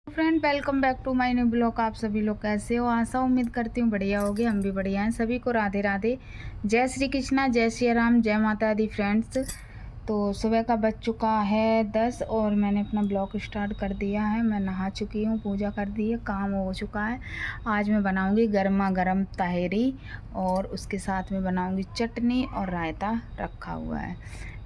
Friend welcome back to my new blog. आप सभी लोग कैसे हो? आशा उम्मीद करती हूँ बढ़िया होगे। हम भी बढ़िया हैं। सभी को राधे राधे, जय श्री कृष्णा, जय श्री राम, जय माता दी फ्रेंड्स। तो सुबह का बज चुका है 10 और मैंने अपना ब्लॉग स्टार्ट कर दिया है। मैं नहा चुकी हूँ, पूजा कर दी है, काम हो चुका है। आज मैं बनाऊँगी गर्मा गर्म तहेरी और उसके साथ में बनाऊँगी चटनी और रायता रखा हुआ है,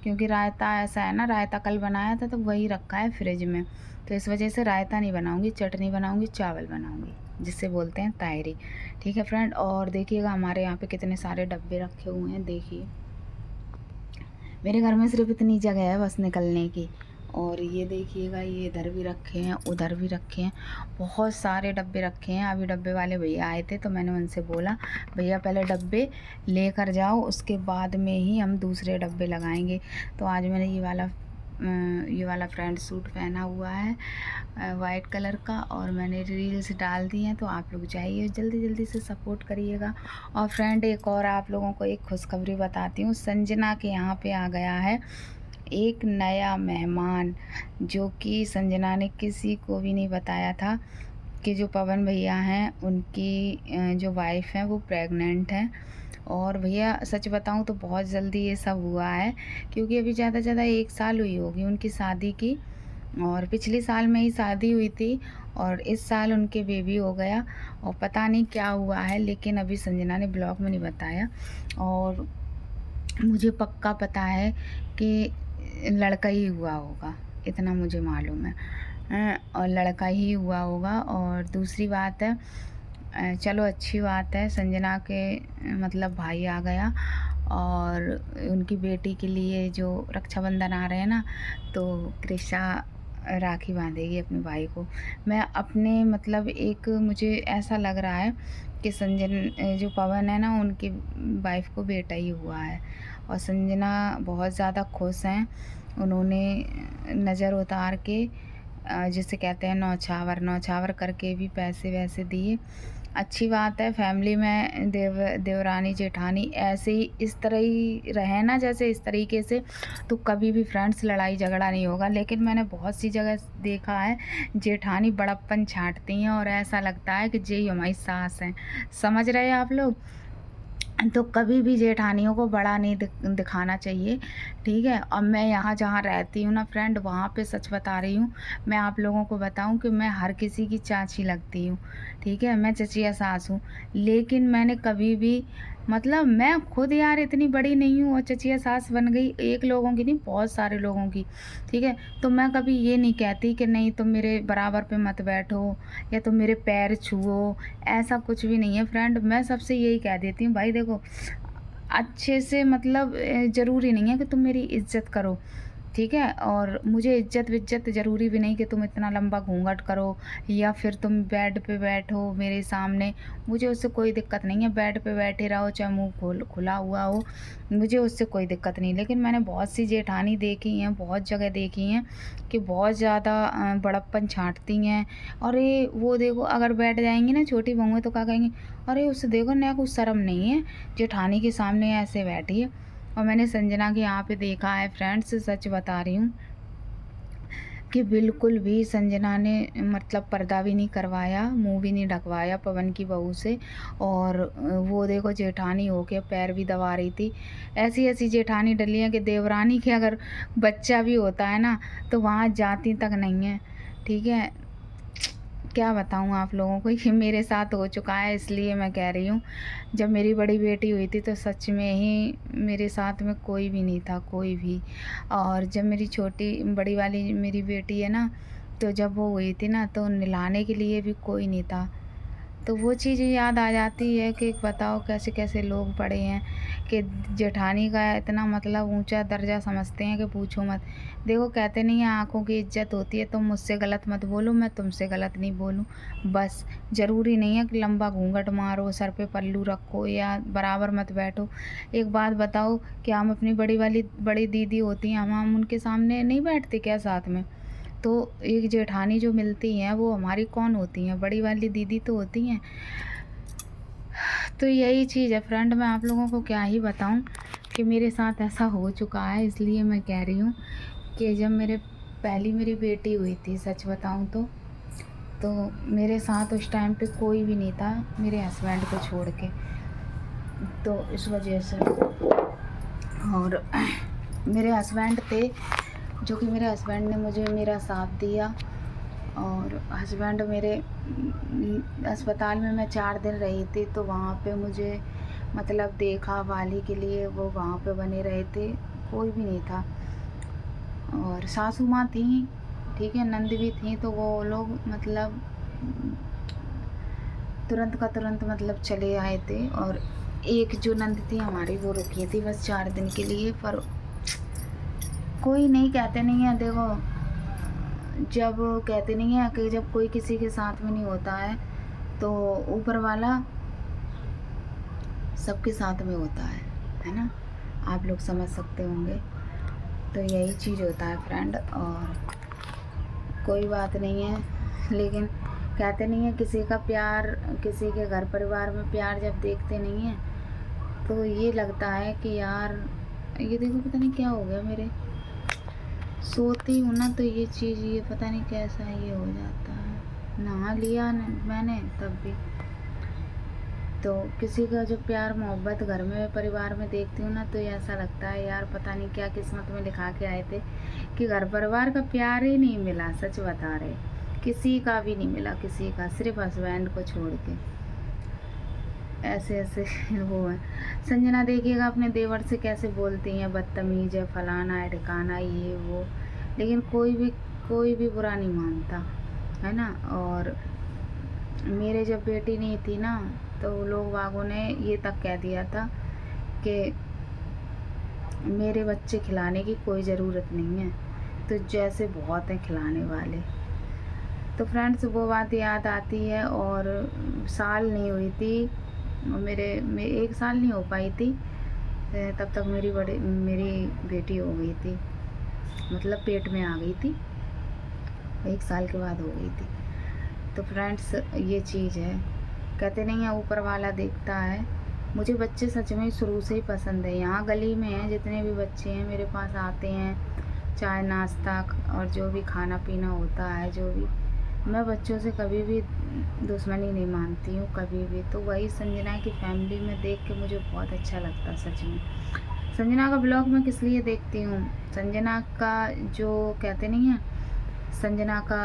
क्योंकि रायता ऐसा है ना, रायता कल बनाया था तो वही रखा है फ्रिज में। तो इस वजह से रायता नहीं बनाऊंगी, चटनी बनाऊंगी, चावल बनाऊंगी, जिसे बोलते हैं तायरी। ठीक है फ्रेंड। और देखिएगा हमारे यहाँ पे कितने सारे डब्बे रखे हुए हैं। देखिए मेरे घर में सिर्फ इतनी जगह है बस निकलने की। और ये देखिएगा, ये इधर भी रखे हैं, उधर भी रखे हैं, बहुत सारे डब्बे रखे हैं। अभी डब्बे वाले भैया आए थे तो मैंने उनसे बोला भैया पहले डब्बे लेकर जाओ, उसके बाद में ही हम दूसरे डब्बे लगाएंगे। तो आज मैंने ये वाला फ्रेंड सूट पहना हुआ है वाइट कलर का, और मैंने रील्स डाल दी हैं। तो आप लोग जाइए, जल्दी जल्दी से सपोर्ट करिएगा। और फ्रेंड एक और आप लोगों को एक खुशखबरी बताती हूँ। संजना के यहाँ पे आ गया है एक नया मेहमान, जो कि संजना ने किसी को भी नहीं बताया था कि जो पवन भैया हैं उनकी जो वाइफ हैं वो प्रेग्नेंट हैं। और भैया सच बताऊं तो बहुत जल्दी ये सब हुआ है, क्योंकि अभी ज़्यादा से ज़्यादा 1 साल हुई होगी उनकी शादी की, और पिछले साल में ही शादी हुई थी और इस साल उनके बेबी हो गया। और पता नहीं क्या हुआ है, लेकिन अभी संजना ने ब्लॉग में नहीं बताया। और मुझे पक्का पता है कि लड़का ही हुआ होगा, इतना मुझे मालूम है। और लड़का ही हुआ होगा। और दूसरी बात है, चलो अच्छी बात है, संजना के मतलब भाई आ गया। और उनकी बेटी के लिए जो रक्षाबंधन आ रहे हैं ना, तो कृषा राखी बांधेगी अपने भाई को। मैं अपने मतलब एक मुझे ऐसा लग रहा है कि जो पवन है ना, उनकी वाइफ को बेटा ही हुआ है। और संजना बहुत ज़्यादा खुश हैं। उन्होंने नज़र उतार के जिसे कहते हैं नौछावर नौछावर करके भी पैसे वैसे दिए। अच्छी बात है, फैमिली में देवरानी जेठानी ऐसे ही इस तरह ही रहे ना, जैसे इस तरीके से, तो कभी भी फ्रेंड्स लड़ाई झगड़ा नहीं होगा। लेकिन मैंने बहुत सी जगह देखा है जेठानी बड़प्पन छांटती हैं और ऐसा लगता है कि जे हमारी सास हैं। समझ रहे हैं आप लोग? तो कभी भी जेठानियों को बड़ा नहीं दिखाना चाहिए। ठीक है। और मैं यहाँ जहाँ रहती हूँ ना फ्रेंड, वहाँ पे सच बता रही हूँ, मैं आप लोगों को बताऊँ कि मैं हर किसी की चाची लगती हूँ। ठीक है, मैं चचिया सास हूँ, लेकिन मैंने कभी भी मतलब मैं खुद यार इतनी बड़ी नहीं हूँ और चचिया सास बन गई एक लोगों की नहीं, बहुत सारे लोगों की। ठीक है। तो मैं कभी ये नहीं कहती कि नहीं तुम मेरे बराबर पे मत बैठो या तुम मेरे पैर छुओ, ऐसा कुछ भी नहीं है फ्रेंड। मैं सबसे यही कह देती हूँ भाई देखो, अच्छे से मतलब ज़रूरी नहीं है कि तुम मेरी इज़्ज़त करो। ठीक है। और मुझे इज्जत विज्जत ज़रूरी भी नहीं कि तुम इतना लंबा घूंघट करो या फिर तुम बेड पे बैठो मेरे सामने। मुझे उससे कोई दिक्कत नहीं है, बेड पे बैठे रहो चाहे मुंह खुला हुआ हो, मुझे उससे कोई दिक्कत नहीं। लेकिन मैंने बहुत सी जेठानी देखी हैं, बहुत जगह देखी हैं कि बहुत ज़्यादा बड़प्पन छांटती हैं। अरे वो देखो, अगर बैठ जाएंगी ना छोटी बहू है तो क्या कहेंगी, अरे उससे देखो ना कुछ शर्म नहीं है, जेठानी के सामने ऐसे बैठी है। और मैंने संजना के यहाँ पे देखा है फ्रेंड्स, सच बता रही हूँ कि बिल्कुल भी संजना ने मतलब पर्दा भी नहीं करवाया, मुंह भी नहीं ढकवाया पवन की बहू से। और वो देखो जेठानी होके पैर भी दबा रही थी। ऐसी ऐसी जेठानी डली है कि देवरानी के अगर बच्चा भी होता है ना तो वहाँ जाती तक नहीं है। ठीक है। क्या बताऊँ आप लोगों को, ये मेरे साथ हो चुका है, इसलिए मैं कह रही हूँ। जब मेरी बड़ी बेटी हुई थी तो सच में ही मेरे साथ में कोई भी नहीं था, कोई भी। और जब मेरी छोटी बड़ी वाली मेरी बेटी है ना, तो जब वो हुई थी ना तो नहलाने के लिए भी कोई नहीं था। तो वो चीज़ याद आ जाती है कि बताओ कैसे कैसे लोग पड़े हैं कि जेठानी का इतना मतलब ऊंचा दर्जा समझते हैं कि पूछो मत। देखो कहते नहीं है आंखों की इज्जत होती है, तुम मुझसे गलत मत बोलो, मैं तुमसे गलत नहीं बोलूँ। बस ज़रूरी नहीं है कि लंबा घूंघट मारो, सर पे पल्लू रखो या बराबर मत बैठो। एक बात बताओ कि हम अपनी बड़ी दीदी होती हैं, हम उनके सामने नहीं बैठते क्या साथ में? तो एक जेठानी जो मिलती हैं वो हमारी कौन होती हैं? बड़ी वाली दीदी तो होती हैं। तो यही चीज़ है फ्रेंड, मैं आप लोगों को क्या ही बताऊं कि मेरे साथ ऐसा हो चुका है। इसलिए मैं कह रही हूँ कि जब मेरी बेटी हुई थी, सच बताऊं तो तो मेरे साथ उस टाइम पे कोई भी नहीं था मेरे हस्बैंड को छोड़ के, तो इस वजह से। और मेरे हस्बैंड थे, जो कि मेरे हस्बैंड ने मुझे मेरा साथ दिया। और हस्बैंड मेरे अस्पताल में मैं 4 दिन रही थी, तो वहाँ पे मुझे मतलब देखा भाली के लिए वो वहाँ पे बने रहे थे, कोई भी नहीं था। और सासू माँ थी, ठीक है, नंद भी थी, तो वो लोग मतलब तुरंत का तुरंत मतलब चले आए थे। और एक जो नंद थी हमारी वो रुकी थी बस 4 दिन के लिए। पर कोई नहीं, कहते नहीं है, देखो जब कहते नहीं है कि जब कोई किसी के साथ में नहीं होता है तो ऊपर वाला सबके साथ में होता है ना। आप लोग समझ सकते होंगे। तो यही चीज़ होता है फ्रेंड, और कोई बात नहीं है। लेकिन कहते नहीं है किसी का प्यार, किसी के घर परिवार में प्यार जब देखते नहीं हैं तो ये लगता है कि यार, ये देखो पता नहीं क्या हो गया, मेरे सोती हूँ ना तो ये चीज़, ये पता नहीं कैसा ये हो जाता है। नहा लिया मैंने तब भी। तो किसी का जो प्यार मोहब्बत घर में परिवार में देखती हूँ ना तो ऐसा लगता है यार, पता नहीं क्या किस्मत में लिखा के आए थे कि घर परिवार का प्यार ही नहीं मिला। सच बता रहे, किसी का भी नहीं मिला, किसी का, सिर्फ हस्बैंड को छोड़ के। ऐसे ऐसे वो है। संजना देखिएगा अपने देवर से कैसे बोलती हैं, बदतमीज है, फलाना है, ठिकाना, ये वो, लेकिन कोई भी बुरा नहीं मानता है ना। और मेरे जब बेटी नहीं थी ना तो लोग वागों ने ये तक कह दिया था कि मेरे बच्चे खिलाने की कोई ज़रूरत नहीं है, तो जैसे बहुत हैं खिलाने वाले। तो फ्रेंड्स वो बात याद आती है। और साल नहीं हुई थी मेरे 1 साल नहीं हो पाई थी तब तक मेरी बेटी हो गई थी, मतलब पेट में आ गई थी, 1 साल के बाद हो गई थी। तो फ्रेंड्स ये चीज़ है, कहते नहीं है ऊपर वाला देखता है। मुझे बच्चे सच में शुरू से ही पसंद है। यहाँ गली में हैं जितने भी बच्चे हैं मेरे पास आते हैं, चाय नाश्ता और जो भी खाना पीना होता है, जो भी, मैं बच्चों से कभी भी दुश्मनी नहीं मानती हूँ कभी भी। तो वही संजना की फैमिली में देख के मुझे बहुत अच्छा लगता है सच में। संजना का ब्लॉग मैं किस लिए देखती हूँ, संजना का जो कहते नहीं है, संजना का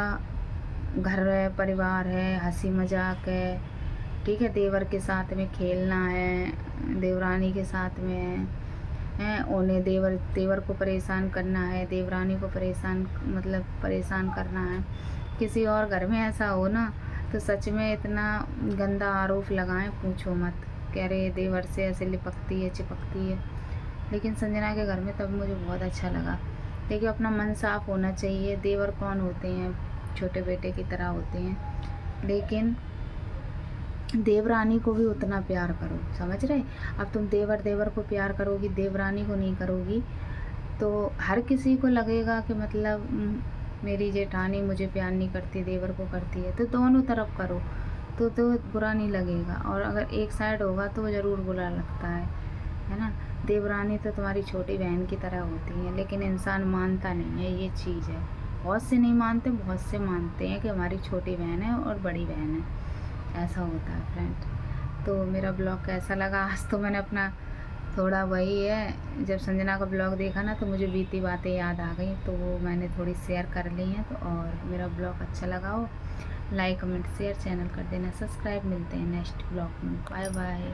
घर है, परिवार है, हंसी मजाक है, ठीक है, देवर के साथ में खेलना है, देवरानी के साथ में है, उन्हें देवर को परेशान करना है, देवरानी को परेशान करना है। किसी और घर में ऐसा हो ना तो सच में इतना गंदा आरोप लगाएं, पूछो मत, कह रहे देवर से ऐसे लिपकती है चिपकती है। लेकिन संजना के घर में तब मुझे बहुत अच्छा लगा। देखिए अपना मन साफ होना चाहिए। देवर कौन होते हैं, छोटे बेटे की तरह होते हैं, लेकिन देवरानी को भी उतना प्यार करो, समझ रहे। अब तुम देवर को प्यार करोगी, देवरानी को नहीं करोगी, तो हर किसी को लगेगा कि मतलब मेरी जेठानी मुझे प्यार नहीं करती, देवर को करती है। तो दोनों तरफ करो तो बुरा नहीं लगेगा। और अगर एक साइड होगा तो ज़रूर बुरा लगता है ना। देवरानी तो तुम्हारी छोटी बहन की तरह होती है, लेकिन इंसान मानता नहीं है, ये चीज़ है। बहुत से नहीं मानते, बहुत से मानते हैं कि हमारी छोटी बहन है और बड़ी बहन है, ऐसा होता है फ्रेंड। तो मेरा ब्लॉग कैसा लगा, आज तो मैंने अपना थोड़ा वही है, जब संजना का ब्लॉग देखा ना तो मुझे बीती बातें याद आ गई, तो वो मैंने थोड़ी शेयर कर ली हैं। तो और मेरा ब्लॉग अच्छा लगा हो, लाइक कमेंट शेयर, चैनल कर देना सब्सक्राइब। मिलते हैं नेक्स्ट ब्लॉग में, बाय बाय।